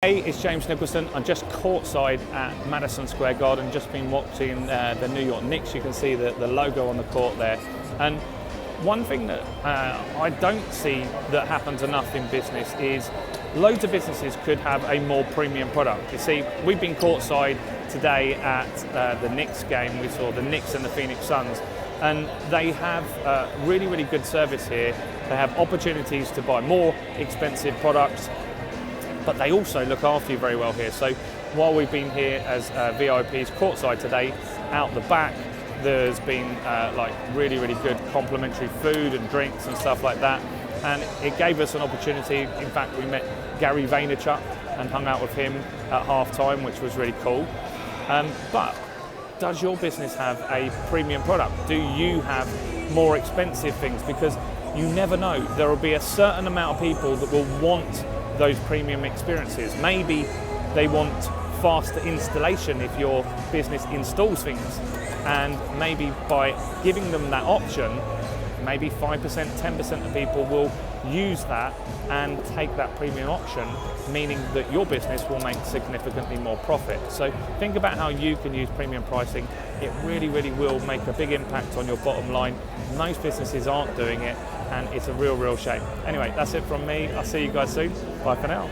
Hey, it's James Nicholson. I'm just courtside at Madison Square Garden, just been watching the New York Knicks. You can see the logo on the court there. And one thing that I don't see that happens enough in business is loads of businesses could have a more premium product. You see, we've been courtside today at the Knicks game. We saw the Knicks and the Phoenix Suns, and they have really, really good service here. They have opportunities to buy more expensive products, but they also look after you very well here. So while we've been here as VIPs courtside today, out the back there's been like really, really good complimentary food and drinks and stuff like that, and it gave us an opportunity. In fact, we met Gary Vaynerchuk and hung out with him at half time, which was really cool. But does your business have a premium product? Do you have more expensive things? Because you never know, there will be a certain amount of people that will want those premium experiences. Maybe they want faster installation if your business installs things, and maybe by giving them that option, maybe 5%, 10% of people will use that and take that premium option, meaning that your business will make significantly more profit. So think about how you can use premium pricing. It really, really will make a big impact on your bottom line. Most businesses aren't doing it, and it's a real, real shame. Anyway, that's it from me. I'll see you guys soon. Bye for now.